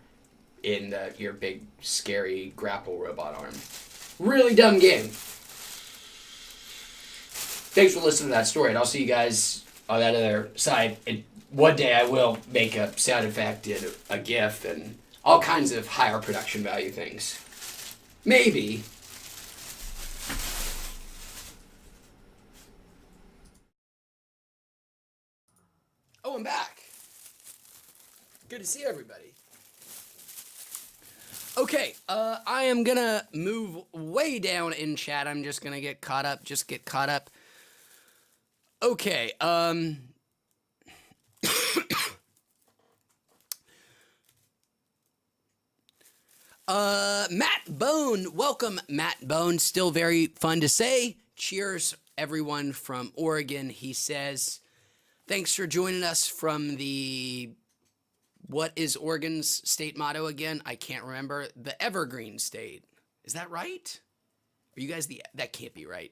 in your big scary grapple robot arm. Really dumb game. Thanks for listening to that story, and I'll see you guys on that other side. One day I will make a sound effect and a GIF and all kinds of higher production value things. Maybe. Oh, I'm back. Good to see everybody. Okay, I am gonna move way down in chat. I'm just gonna get caught up. Okay, Matt Bone, welcome, Matt Bone. Still very fun to say. Cheers, everyone from Oregon. He says, thanks for joining us from the, what is Oregon's state motto again? I can't remember. The Evergreen State. Is that right? Are you guys that can't be right.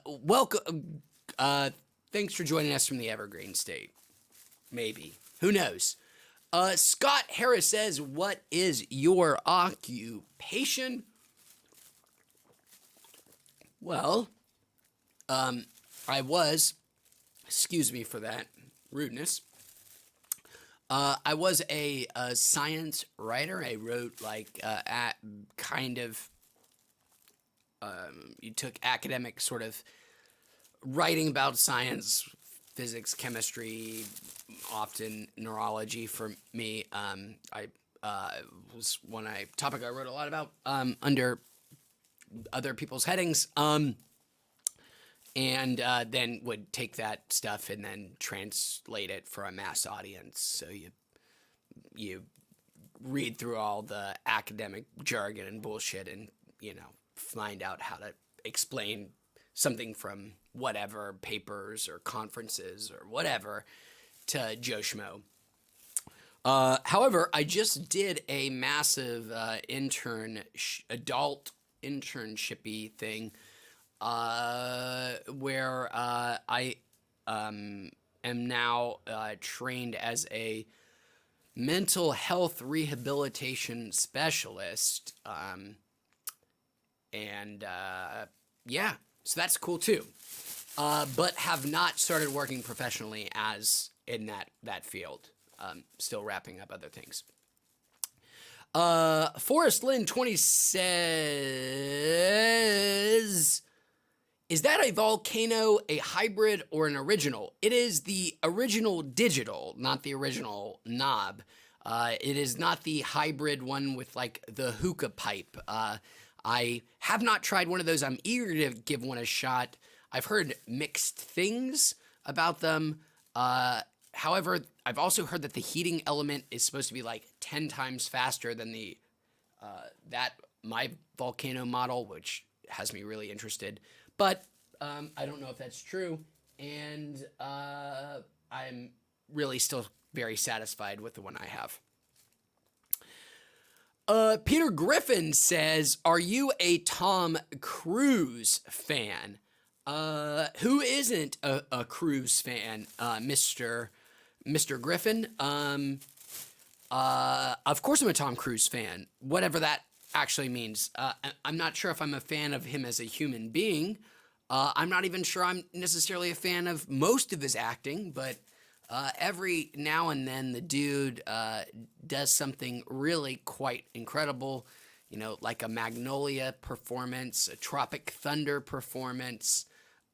Welcome, thanks for joining us from the Evergreen State. Maybe. Who knows? Scott Harris says, what is your occupation? Well, I was, excuse me for that rudeness, I was a science writer. I wrote you took academic sort of writing about science, physics, chemistry, often neurology for me. I was topic I wrote a lot about under other people's headings, and then would take that stuff and then translate it for a mass audience. So you read through all the academic jargon and bullshit and find out how to explain something from whatever papers or conferences or whatever to Joe Schmo. However, I just did a massive adult internshipy thing where I am now trained as a mental health rehabilitation specialist. Yeah, so that's cool too. But have not started working professionally as in that field. Still wrapping up other things. Forrest Lynn 20 says, is that a volcano, a hybrid, or an original? It is the original digital, not the original knob. It is not the hybrid one with like the hookah pipe. I have not tried one of those. I'm eager to give one a shot. I've heard mixed things about them. However, I've also heard that the heating element is supposed to be like 10 times faster than my volcano model, which has me really interested. But I don't know if that's true, and I'm really still very satisfied with the one I have. Peter Griffin says, are you a Tom Cruise fan? Who isn't a Cruise fan, Mr. Griffin? Of course I'm a Tom Cruise fan, whatever that actually means. I'm not sure if I'm a fan of him as a human being. I'm not even sure I'm necessarily a fan of most of his acting, but every now and then the dude does something really quite incredible, like a Magnolia performance, a Tropic Thunder performance.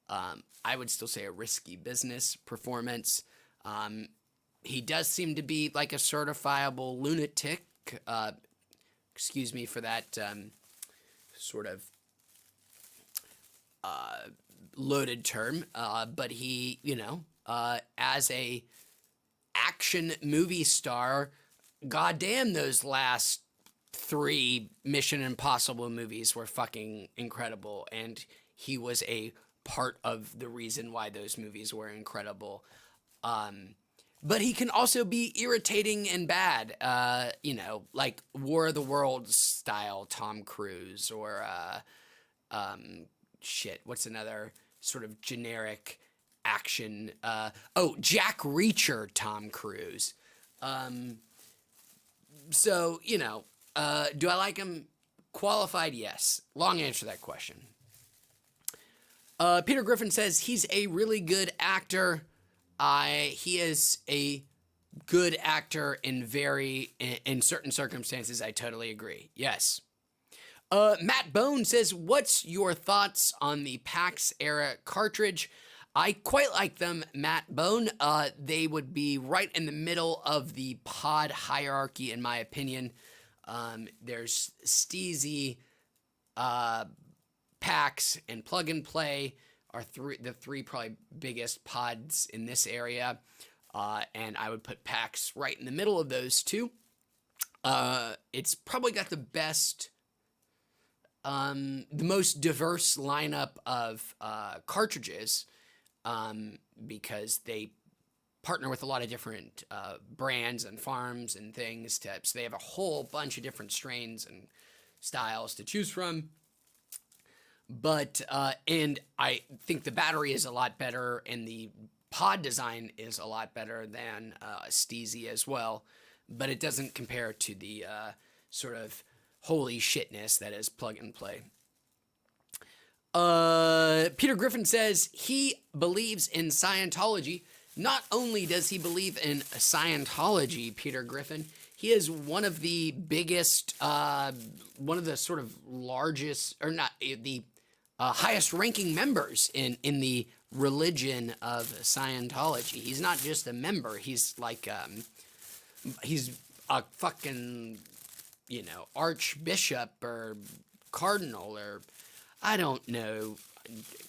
I would still say a Risky Business performance. He does seem to be like a certifiable lunatic. Excuse me for that sort of loaded term. But he, as a action movie star, goddamn, those last 3 Mission Impossible movies were fucking incredible. And he was a part of the reason why those movies were incredible. But he can also be irritating and bad, like War of the Worlds style Tom Cruise, or what's another sort of generic action? Jack Reacher Tom Cruise. So, do I like him? Qualified, yes. Long answer to that question. Peter Griffin says he's a really good actor. He is a good actor in certain circumstances. I totally agree. Yes. Matt Bone says, what's your thoughts on the PAX era cartridge? I quite like them, Matt Bone. They would be right in the middle of the pod hierarchy, in my opinion. There's Steezy, PAX, and Plug and Play are the three probably biggest pods in this area. And I would put PAX right in the middle of those two. It's probably got the best, the most diverse lineup of cartridges, because they partner with a lot of different brands and farms and things. So they have a whole bunch of different strains and styles to choose from. But, and I think the battery is a lot better, and the pod design is a lot better than Steezy as well. But it doesn't compare to the sort of holy shitness that is Plug and Play. Peter Griffin says he believes in Scientology. Not only does he believe in Scientology, Peter Griffin, he is one of the biggest, one of the sort of largest, or not, the highest ranking members in the religion of Scientology. He's not just a member. He's like, he's a fucking, archbishop or cardinal, or I don't know,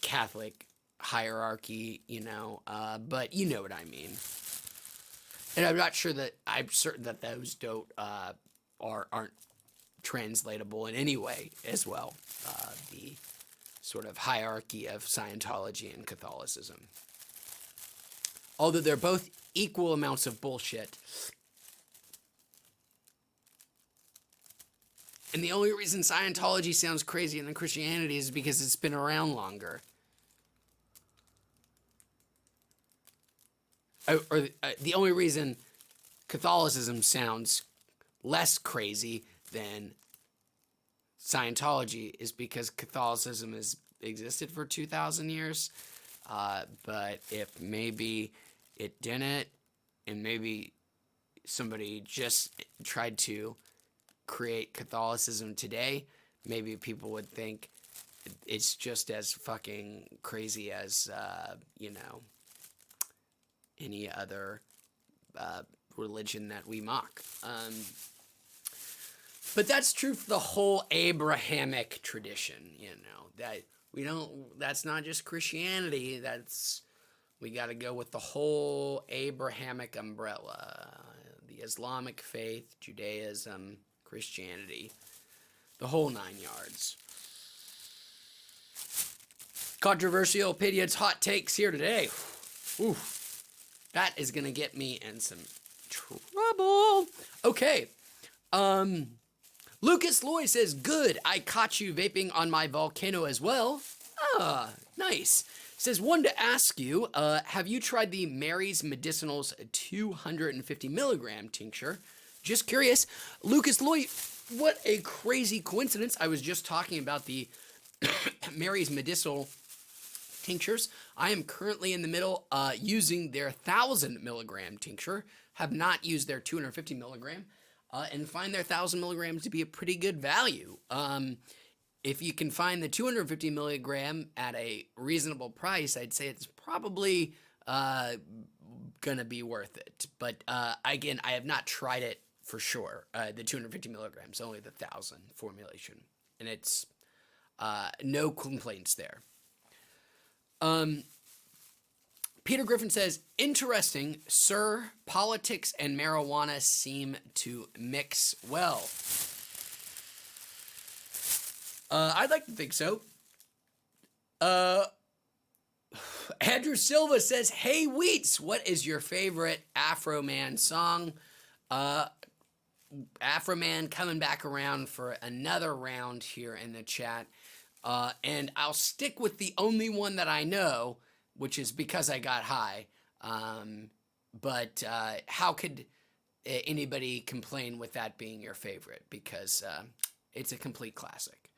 Catholic hierarchy, but you know what I mean. And I'm certain that those aren't translatable in any way as well. The sort of hierarchy of Scientology and Catholicism. Although they're both equal amounts of bullshit. And the only reason Scientology sounds crazier than Christianity is because it's been around longer. The only reason Catholicism sounds less crazy than Scientology is because Catholicism has existed for 2,000 years. But if maybe it didn't, and maybe somebody just tried to create Catholicism today, maybe people would think it's just as fucking crazy as, any other religion that we mock. But that's true for the whole Abrahamic tradition, that's not just Christianity, we got to go with the whole Abrahamic umbrella, the Islamic faith, Judaism, Christianity, the whole 9 yards. Controversial opinions, hot takes here today. Ooh, that is going to get me in some trouble. Okay. Lucas Loy says, good, I caught you vaping on my Volcano as well. Ah, nice. Says, wanted to ask you, have you tried the Mary's Medicinals 250 milligram tincture? Just curious. Lucas Loy, what a crazy coincidence. I was just talking about the Mary's Medicinal tinctures. I am currently in the middle using their 1,000 milligram tincture. Have not used their 250 milligram. And find their 1,000 milligrams to be a pretty good value. If you can find the 250 milligram at a reasonable price, I'd say it's probably gonna be worth it. But again, I have not tried it for sure. The 250 milligrams, only the 1,000 formulation, and it's no complaints there. Peter Griffin says, interesting, sir, politics and marijuana seem to mix well. I'd like to think so. Andrew Silva says, hey, Wheats, what is your favorite Afro Man song? Afro Man coming back around for another round here in the chat. And I'll stick with the only one that I know, which is Because I Got High. But how could anybody complain with that being your favorite? Because it's a complete classic.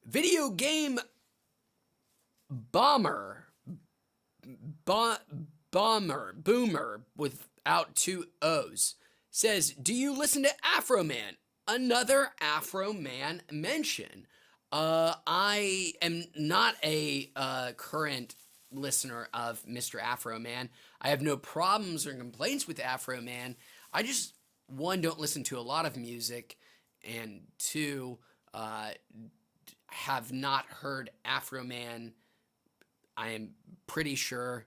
Video game boomer without two O's says, do you listen to Afro Man? Another Afro Man mention. I am not a current listener of Mr. Afro Man. I have no problems or complaints with Afro Man. I just, one, don't listen to a lot of music, and two, have not heard Afro Man, I am pretty sure,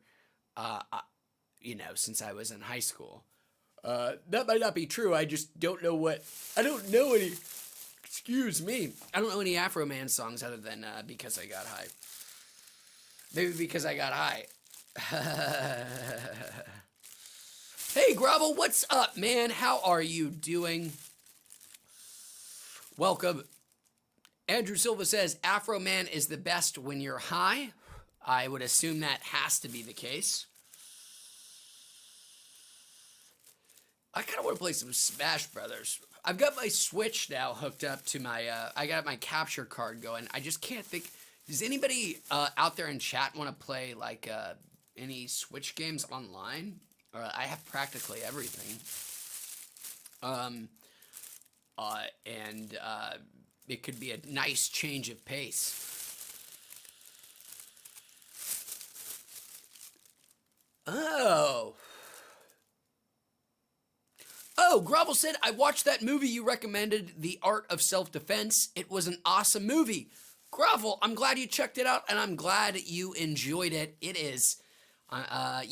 since I was in high school. That might not be true. I just don't know I don't know any, excuse me, I don't know any Afro Man songs other than Because I Got High. Maybe Because I Got High. Hey, Grovel, what's up, man? How are you doing? Welcome. Andrew Silva says, Afro Man is the best when you're high. I would assume that has to be the case. I kind of want to play some Smash Brothers. I've got my Switch now hooked up to my, I got my capture card going. I just can't think, does anybody out there in chat want to play, like, any Switch games online? I have practically everything. It could be a nice change of pace. Oh, Grovel said, I watched that movie you recommended, The Art of Self-Defense. It was an awesome movie. Grovel, I'm glad you checked it out, and I'm glad you enjoyed it. It is, I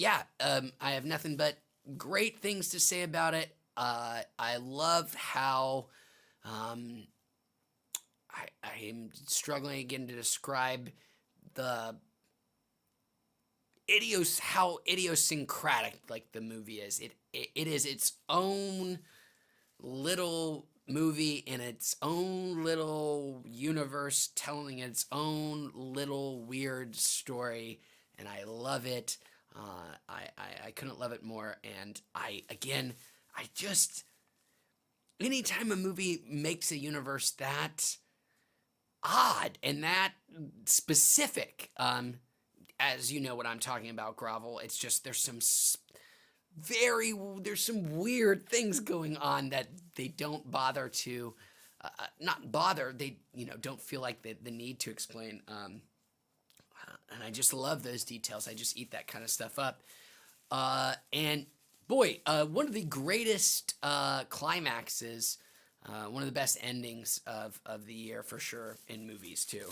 have nothing but great things to say about it. I love how I am struggling again to describe the how idiosyncratic like the movie is. It is its own little movie in its own little universe, telling its own little weird story, and I love it. I couldn't love it more, and I just anytime a movie makes a universe that odd and that specific, as you know what I'm talking about, Grovel. It's just there's some weird things going on that they don't bother to, not bother. They don't feel like the need to explain. And I just love those details. I just eat that kind of stuff up. And boy, one of the greatest climaxes. One of the best endings of the year for sure in movies too.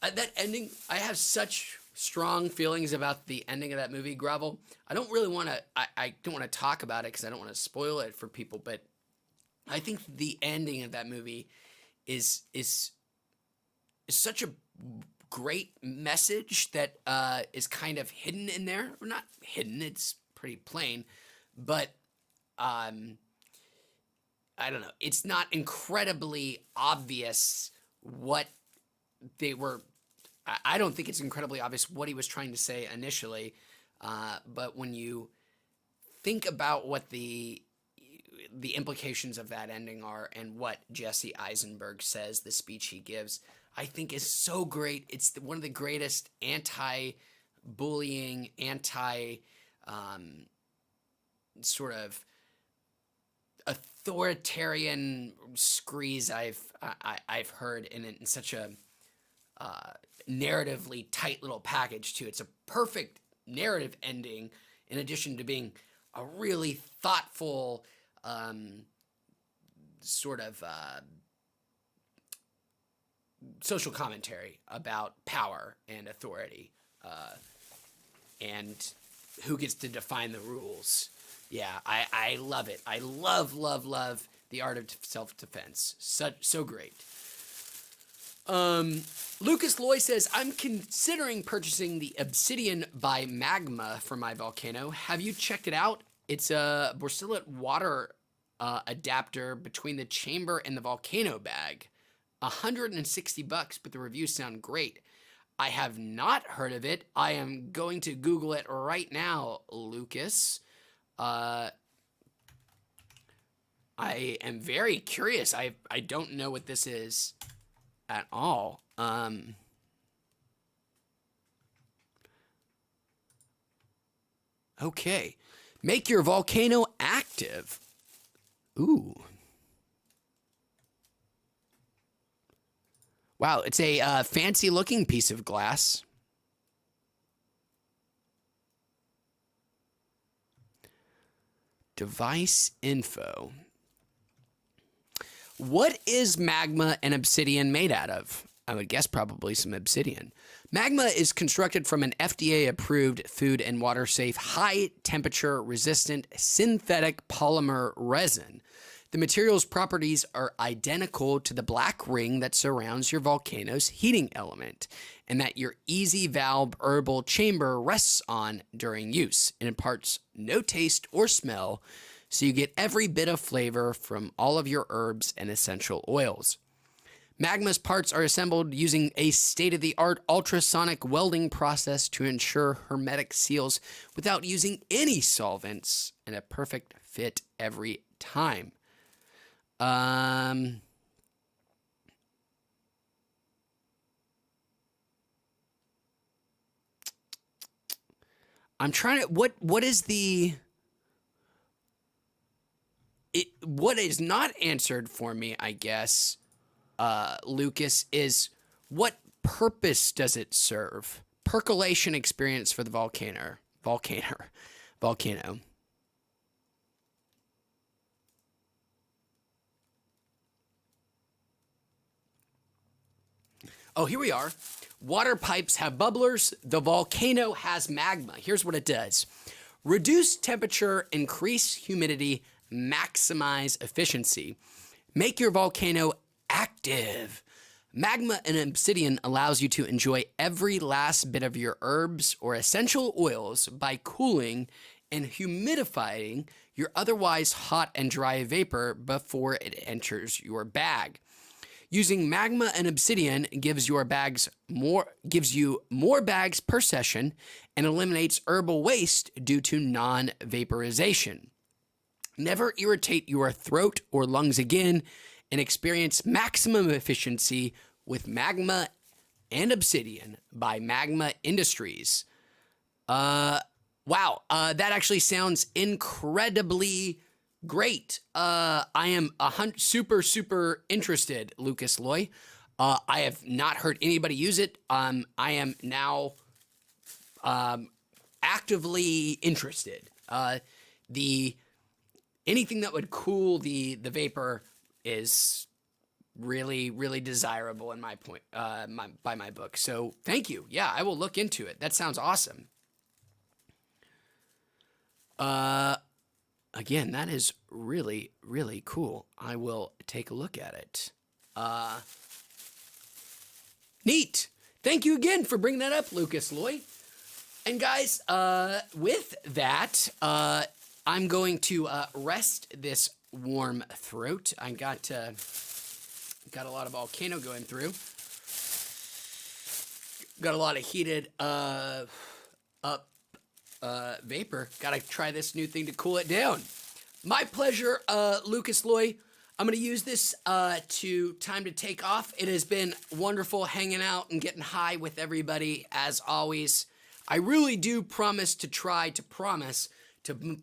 That ending, I have such strong feelings about the ending of that movie, Gravel. I don't really want to. I don't want to talk about it because I don't want to spoil it for people. But I think the ending of that movie is such a great message that is kind of hidden in there, or not hidden. It's pretty plain, but I don't know. It's not incredibly obvious what they were. I don't think it's incredibly obvious what he was trying to say initially, but when you think about what the implications of that ending are and what Jesse Eisenberg says, the speech he gives, I think is so great. It's one of the greatest anti-bullying, sort of authoritarian screes I've heard in such a narratively tight little package too. It's a perfect narrative ending in addition to being a really thoughtful sort of social commentary about power and authority and who gets to define the rules. Yeah, I love it. I love the art of self-defense. So great. Lucas Loy says, I'm considering purchasing the Obsidian by Magma for my volcano. Have you checked it out? It's a boresilicate water adapter between the chamber and the volcano bag. $160, but the reviews sound great. I have not heard of it. I am going to Google it right now, Lucas. I am very curious. I don't know what this is at all. Okay. Make your volcano active. Ooh. Wow, it's a fancy looking piece of glass. Device info. What is magma and obsidian made out of? I would guess probably some obsidian. Magma is constructed from an FDA-approved food and water-safe, high-temperature resistant synthetic polymer resin. The material's properties are identical to the black ring that surrounds your volcano's heating element, and that your easy valve herbal chamber rests on during use. It imparts no taste or smell, so you get every bit of flavor from all of your herbs and essential oils. Magma's parts are assembled using a state-of-the-art ultrasonic welding process to ensure hermetic seals without using any solvents, and a perfect fit every time. I'm trying to what is what is not answered for me, I guess, Lucas, is what purpose does it serve? Percolation experience for the volcano. Oh, here we are. Water pipes have bubblers. The volcano has magma. Here's what it does. Reduce temperature, increase humidity, maximize efficiency. Make your volcano active. Magma and obsidian allows you to enjoy every last bit of your herbs or essential oils by cooling and humidifying your otherwise hot and dry vapor before it enters your bag. Using magma and obsidian gives you more bags per session and eliminates herbal waste due to non-vaporization. Never irritate your throat or lungs again and experience maximum efficiency with magma and obsidian by Magma Industries. Wow, that actually sounds incredibly great. I am super interested, Lucas Loy. I have not heard anybody use it. I am now actively interested. Anything that would cool the vapor is really desirable in my point by my book. So thank you. Yeah, I will look into it. That sounds awesome. Again, that is really cool. I will take a look at it. Neat. Thank you again for bringing that up, Lucas Loy. And guys, with that, I'm going to rest this warm throat. I got a lot of volcano going through. Got a lot of heated vapor. Gotta try this new thing to cool it down. My pleasure, Lucas Loy. I'm gonna use this time to take off. It has been wonderful hanging out and getting high with everybody as always. I really do promise to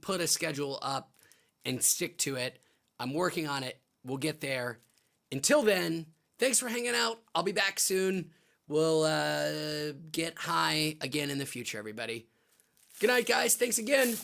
put a schedule up and stick to it. I'm working on it. We'll get there. Until then, thanks for hanging out. I'll be back soon. We'll get high again in the future, everybody. Good night, guys. Thanks again.